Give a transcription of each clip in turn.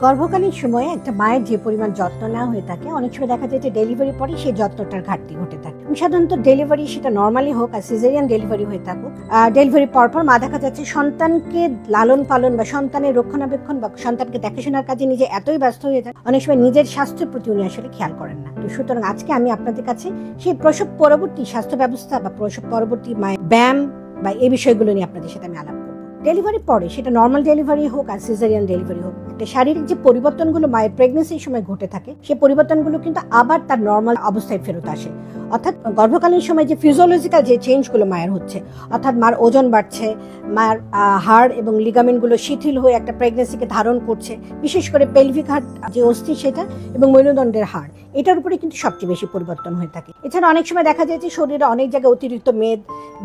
গর্ভকালীন সময়ে একটা মায়ের যে পরিমাণ যত্ন নেওয়া হয়ে থাকে, অনেক সময় দেখা যায় যে ডেলিভারি পরে সেই যত্নটার ঘাটতি ঘটে থাকে। সাধারণত ডেলিভারি সেটা নর্মালি হোক আর সিজারিয়ান ডেলিভারি হয়ে থাকুক, ডেলিভারি পরপর মা দেখা যাচ্ছে সন্তানকে লালন পালন বা সন্তানের রক্ষণাবেক্ষণ বা সন্তানকে দেখাশোনার কাজে নিজে এতই ব্যস্ত হয়ে যায়, অনেক সময় নিজের স্বাস্থ্যের প্রতি উনি আসলে খেয়াল করেন না। তো সুতরাং আজকে আমি আপনাদের কাছে সেই প্রসব পরবর্তী স্বাস্থ্য ব্যবস্থা বা প্রসব পরবর্তী মায়ের ব্যায়াম বা এই বিষয়গুলো নিয়ে আপনাদের সাথে আমি আলাপ করব। ডেলিভারি পরে সেটা নর্মাল ডেলিভারি হোক আর সিজারিয়ান ডেলিভারি হোক, একটা শারীরিক যে পরিবর্তনগুলো মায়ের প্রেগনেন্সির সময় ঘটে থাকে, সেই পরিবর্তনগুলো কিন্তু আবার তার নর্মাল অবস্থায় ফেরত আসে। অর্থাৎ গর্ভকালীন সময় যে ফিজিওলজিক্যাল যে চেঞ্জগুলো মায়ের হচ্ছে, অর্থাৎ মার ওজন বাড়ছে, মার হাড় এবং লিগামেন্টগুলো শিথিল হয়ে একটা প্রেগনেন্সিকে ধারণ করছে, বিশেষ করে পেলভিক হাড় যে অস্থি সেটা এবং মেরুদণ্ডের হাড়, এটার উপরে কিন্তু সবচেয়ে বেশি পরিবর্তন হয়ে থাকে। এছাড়া অনেক সময় দেখা যায় যে শরীরে অনেক জায়গায় অতিরিক্ত মেদ,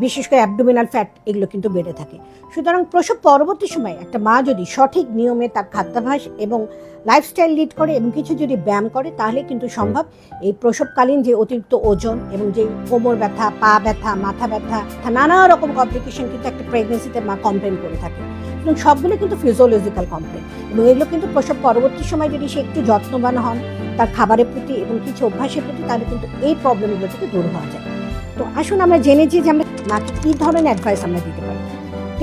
বিশেষ করে অ্যাবডোমিনাল ফ্যাট, এগুলো কিন্তু বেড়ে থাকে। সুতরাং প্রসব পরবর্তী সময় একটা মা যদি সঠিক নিয়মে তার খাদ্যাভ্যাস এবং লাইফস্টাইল লিড করে এবং কিছু যদি ব্যায়াম করে, তাহলে কিন্তু সম্ভব এই প্রসবকালীন যে অতিরিক্ত ওজন এবং যে কোমর ব্যথা, পা ব্যথা, মাথা ব্যথা, নানা রকম কমপ্লিকেশন কিন্তু একটা প্রেগনেন্সিতে মা কমপ্লেন করে থাকে। এবং সবগুলো কিন্তু ফিজিওলজিক্যাল কমপ্লেন, এবং এগুলো কিন্তু প্রসব পরবর্তী সময় যদি সে একটু যত্নবান হন তার খাবারের প্রতি এবং কিছু অভ্যাসের প্রতি, তাহলে কিন্তু এই প্রবলেমগুলো থেকে দূর হওয়া যায়। তো আসুন আমরা জেনেছি যে আমরা মাকে কী ধরনের অ্যাডভাইস আমরা দিতে পারি।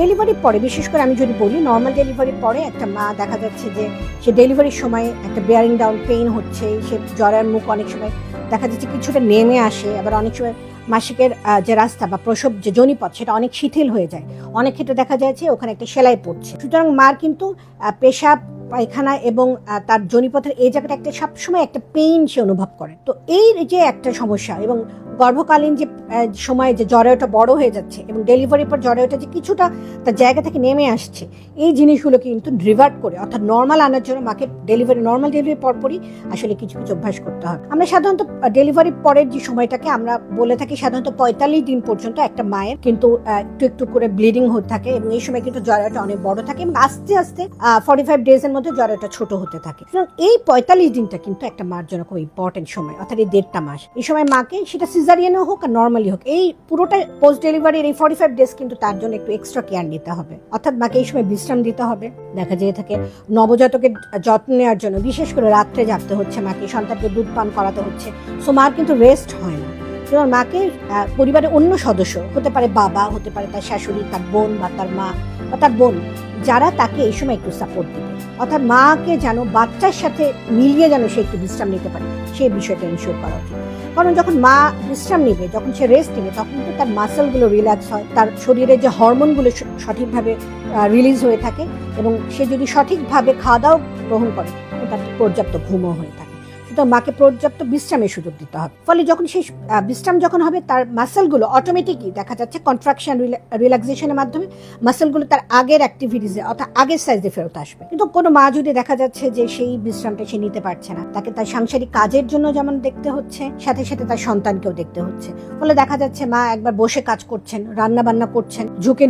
ডেলিভারির পরে, বিশেষ করে আমি যদি বলি নর্মাল ডেলিভারির পরে একটা মা দেখা যাচ্ছে যে সে ডেলিভারির সময় একটা বেয়ারিং ডাউন পেইন হচ্ছে, সে জ্বরের মুখ অনেক সময় দেখা যাচ্ছে কিছুটা নেমে আসে, আবার অনেক সময় মাসিকের যে রাস্তা বা প্রসব যে জনিপথ সেটা অনেক শিথিল হয়ে যায়, অনেক ক্ষেত্রে দেখা যাচ্ছে ওখানে একটা সেলাই পড়ছে। সুতরাং মার কিন্তু পেশাব, পায়খানা এবং তার জনিপথের এই জায়গাটা একটা সবসময় একটা পেইন সে অনুভব করে। তো এই যে একটা সমস্যা, এবং গর্ভকালীন যে সময়ে যে জরায়ুটা বড় হয়ে যাচ্ছে এবং ডেলিভারির পর জরায়ুটা যে কিছুটা তার জায়গা থেকে নেমে আসছে, এই জিনিসগুলো কিন্তু রিভার্ট করে অর্থাৎ নর্মাল আনার জন্য মাকে নর্মাল ডেলিভারি পরপরই আসলে কিছু কিছু অভ্যাস করতে হবে। আমরা সাধারণত ডেলিভারি পরের যে সময়টাকে আমরা বলে থাকি সাধারণত ৪৫ দিন পর্যন্ত একটা মায়ের কিন্তু একটু একটু করে ব্লিডিং হতে থাকে, এবং এই সময় কিন্তু জরায়ুটা অনেক বড় থাকে এবং আস্তে আস্তে 45 ডেজের মধ্যে জরায়ুটা ছোট হতে থাকে। এই ৪৫ দিনটা কিন্তু একটা মার জন্য খুব ইম্পর্টেন্ট সময়, অর্থাৎ এই ১.৫ মাস। এই সময় মাকে সেটা সিজারিয়ানও হোক আর নর্মালি হোক, এই পুরোটা পোস্ট ডেলিভারির এই 45 ডেজ কিন্তু তার জন্য একটু এক্সট্রা কেয়ার নিতে হবে। অর্থাৎ মাকে এই সময় বিশ্রাম দিতে হবে। দেখা যায় থাকে নবজাতকের যত্ন নেওয়ার জন্য বিশেষ করে রাত্রে জাগতে হচ্ছে, মাকে সন্তানকে দুধ পান করাতে হচ্ছে, সো মার কিন্তু রেস্ট হয় না। যেমন মাকে পরিবারের অন্য সদস্য হতে পারে, বাবা হতে পারে, তার শাশুড়ি, তার বোন বা তার মা বা তার বোন, যারা তাকে এই সময় একটু সাপোর্ট দেবে, অর্থাৎ মাকে যেন বাচ্চার সাথে মিলিয়ে যেন সে একটু বিশ্রাম নিতে পারে, সেই বিষয়টা ইনশিওর করা উচিত। কারণ যখন মা বিশ্রাম নেবে, যখন সে রেস্ট নেবে, তখন কিন্তু তার মাসেলগুলো রিল্যাক্স হয়, তার শরীরের যে হরমোনগুলো সঠিকভাবে রিলিজ হয়ে থাকে, এবং সে যদি সঠিকভাবে খাওয়া দাওয়া গ্রহণ করে তার পর্যাপ্ত ঘুমও হয়ে থাকে। সুতরাং মাকে পর্যাপ্ত বিশ্রামের সুযোগ দিতে হবে। ফলে যখন সেই বিশ্রাম যখন হবে, তার মাসেলগুলো অটোমেটিকই দেখা যাচ্ছে কন্ট্রাকশন রিল্যাক্সেশনের মাধ্যমে মাসেলগুলো তার আগের অ্যাক্টিভিটিসে অর্থাৎ আগের সাইজে ফেরত আসবে। কিন্তু কোনো মা যদি দেখা যাচ্ছে যে সেই বিশ্রামটা সে নিতে পারছে না, তাকে তার সাংসারিক কাজের জন্য যেমন দেখতে হচ্ছে, সাথে সাথে তার সন্তানকেও দেখতে হচ্ছে, ফলে দেখা যাচ্ছে মা একবার বসে কাজ করছেন, রান্না বান্না করছেন, ঝুঁকে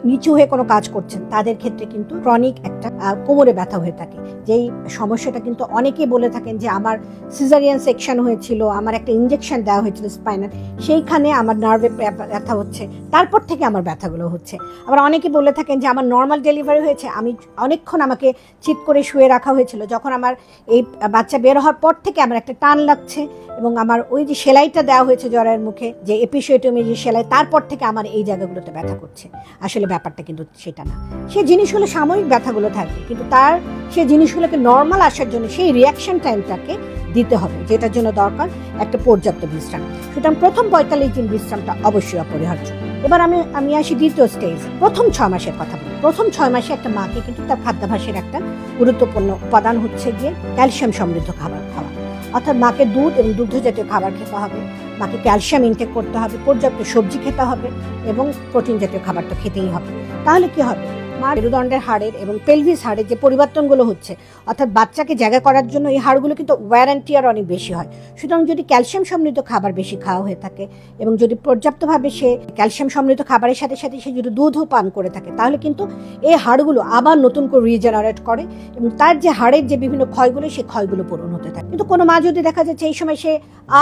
নিচু হয়ে কোনো কাজ করছেন, তাদের ক্ষেত্রে কিন্তু ক্রনিক একটা কোমরে ব্যথা হয়ে থাকে। যেই সমস্যাটা কিন্তু অনেকেই বলে থাকেন যে আমার সিজারিয়ান সেকশন হয়েছিল, আমার একটা ইনজেকশন দেওয়া হয়েছিল স্পাইনাল, সেইখানে আমার নার্ভে ব্যথা হচ্ছে, তারপর থেকে আমার ব্যথাগুলো হচ্ছে। আবার অনেকে বলে থাকেন যে আমার নর্মাল ডেলিভারি হয়েছে, আমি অনেকক্ষণ আমাকে চিৎ করে শুয়ে রাখা হয়েছিল, যখন আমার এই বাচ্চা বের হওয়ার পর থেকে আমার একটা টান লাগছে, এবং আমার ওই যে সেলাইটা দেওয়া হয়েছে জরায়ের মুখে, যে এপিসোডমি যে সেলাই, তারপর থেকে আমার এই জায়গাগুলোতে ব্যথা করছে। আসলে ব্যাপারটা কিন্তু সেটা না। সে জিনিসগুলো সাময়িক ব্যথাগুলো থাকবে, কিন্তু তার সেই জিনিসগুলোকে নর্মাল আসার জন্য সেই রিয়াকশন টাইমটাকে দিতে হবে, যেটার জন্য দরকার একটা পর্যাপ্ত বিশ্রাম। সুতরাং প্রথম ৪৫ দিন বিশ্রামটা অবশ্যই অপরিহার্য। এবার আমি আসি দ্বিতীয় স্টেজ, প্রথম ৬ মাসের কথা বলি। প্রথম ৬ মাসে একটা মাকে কিন্তু তার খাদ্যাভ্যাসের একটা গুরুত্বপূর্ণ উপাদান হচ্ছে গিয়ে ক্যালসিয়াম সমৃদ্ধ খাবার খাওয়া, অর্থাৎ মাকে দুধ এবং দুগ্ধ জাতীয় খাবার খেতে হবে, মাকে ক্যালসিয়াম ইনটেক করতে হবে, পর্যাপ্ত সবজি খেতে হবে, এবং প্রোটিন জাতীয় খাবার তো খেতেই হবে। তাহলে কি হবে, মার মেরুদণ্ডের হাড়ের এবং পেলভিস হাড়ের যে পরিবর্তনগুলো হচ্ছে, অর্থাৎ বাচ্চাকে জায়গা করার জন্য এই হাড়গুলো কিন্তু ওয়্যার অ্যান্ড টিয়ার অনেক বেশি হয়। সুতরাং যদি ক্যালসিয়াম সমৃদ্ধ খাবার বেশি খাওয়া হয়ে থাকে, এবং যদি পর্যাপ্তভাবে সে ক্যালসিয়াম সমৃদ্ধ খাবারের সাথে সাথে সে যদি দুধও পান করে থাকে, তাহলে কিন্তু এই হাড়গুলো আবার নতুন করে রিজেনারেট করে, এবং তার যে হাড়ের যে বিভিন্ন ক্ষয়গুলো, সেই ক্ষয়গুলো পূরণ হতে থাকে। কিন্তু কোনো মা যদি দেখা যাচ্ছে এই সময় সে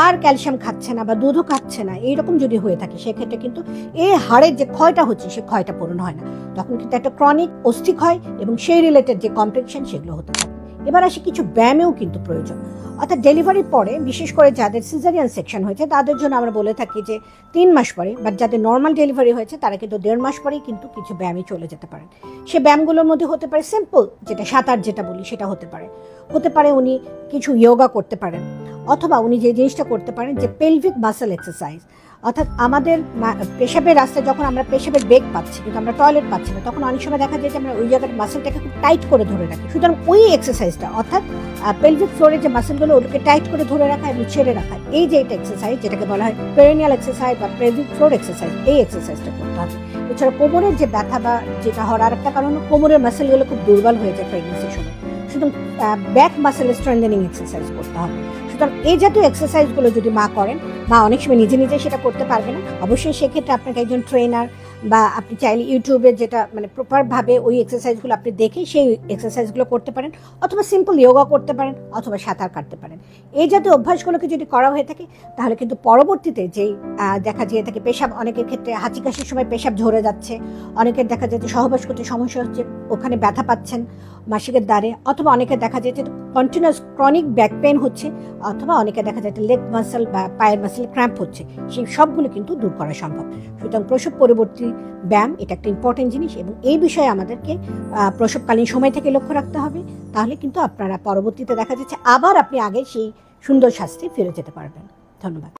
আর ক্যালসিয়াম খাচ্ছে না বা দুধও খাচ্ছে না, এইরকম যদি হয়ে থাকে, সেক্ষেত্রে কিন্তু এই হাড়ের যে ক্ষয়টা হচ্ছে, সে ক্ষয়টা পূরণ হয় না, তখন কিন্তু একটা ক্রনিক অস্থিক্ষয় এবং সেই রিলেটেড যে কমপ্লিকেশন সেগুলো হতে থাকে। এবার আসি কিছু ব্যায়ামেও কিন্তু প্রয়োজন। অর্থাৎ ডেলিভারির পরে বিশেষ করে যাদের সিজারিয়ান সেকশন হয়েছে তাদের জন্য আমরা বলে থাকি যে 3 মাস পরে, বাট যাদের নর্মাল ডেলিভারি হয়েছে তারা কিন্তু 1.5 মাস পরেই কিন্তু কিছু ব্যায়ামে চলে যেতে পারেন। সে ব্যায়ামগুলোর মধ্যে হতে পারে সিম্পল, যেটা সাঁতার যেটা বলি সেটা হতে পারে উনি কিছু যোগা করতে পারেন, অথবা উনি যে জিনিসটা করতে পারেন যে পেলভিক মাসল এক্সারসাইজ। অর্থাৎ আমাদের পেশাবের রাস্তায় যখন আমরা পেশাবের বেগ পাচ্ছি কিন্তু আমরা টয়লেট পাচ্ছি না, তখন অনেক সময় দেখা যায় যে আমরা ওই জায়গার মাসলটাকে খুব টাইট করে ধরে রাখি। সুতরাং ওই এক্সারসাইজটা অর্থাৎ পেলভিক ফ্লোরের যে মাসলগুলো ওগুলোকে টাইট করে ধরে রাখা এবং ছেড়ে রাখা, এই যে এটা এক্সারসাইজ যেটাকে বলা হয় পেরিনিয়াল এক্সারসাইজ বা পেলভিক ফ্লোর এক্সারসাইজ, এই এক্সারসাইজটা করতে হবে। এছাড়া কোমরের যে ব্যথা বা যেটা হওয়ার আরেকটা কারণ কোমরের মাসলগুলো খুব দুর্বল হয়ে যায় প্রেগনেন্সির সময়, সুতরাং ব্যাক মাসেল স্ট্রেংথেনিং এক্সারসাইজ করতে হবে। সুতরাং এই জাতীয় এক্সারসাইজগুলো যদি মা করেন, মা অনেক সময় নিজে নিজে সেটা করতে পারবে না, অবশ্যই সেক্ষেত্রে আপনাকে একজন ট্রেনার বা আপনি চাইলে ইউটিউবে যেটা মানে প্রপারভাবে ওই এক্সারসাইজগুলো আপনি দেখে সেই এক্সারসাইজগুলো করতে পারেন, অথবা সিম্পল যোগা করতে পারেন, অথবা সাঁতার কাটতে পারেন। এই জাতীয় অভ্যাসগুলোকে যদি করা হয়ে থাকে তাহলে কিন্তু পরবর্তীতে যেই দেখা যেয়ে থাকে পেশাব, অনেকের ক্ষেত্রে হাঁচি কাশির সময় পেশাব ঝরে যাচ্ছে, অনেকের দেখা যাচ্ছে সহবাস করতে সমস্যা হচ্ছে, ওখানে ব্যথা পাচ্ছেন মাসিকের দ্বারে, অথবা অনেকে দেখা যায় যে কন্টিনিউয়াস ক্রনিক ব্যাক পেন হচ্ছে, অথবা অনেকে দেখা যায় লেগ মাসল বা পায়ের মাসল ক্র্যাম্প হচ্ছে, সেই সবগুলো কিন্তু দূর করা সম্ভব। সুতরাং প্রসব পরবর্তী ব্যায়াম এটা একটা ইম্পর্টেন্ট জিনিস, এবং এই বিষয়ে আমাদেরকে প্রসবকালীন সময় থেকে লক্ষ্য রাখতে হবে। তাহলে কিন্তু আপনারা পরবর্তীতে দেখা যাচ্ছে আবার আপনি আগে সেই সুন্দর স্বাস্থ্যে ফিরে যেতে পারবেন। ধন্যবাদ।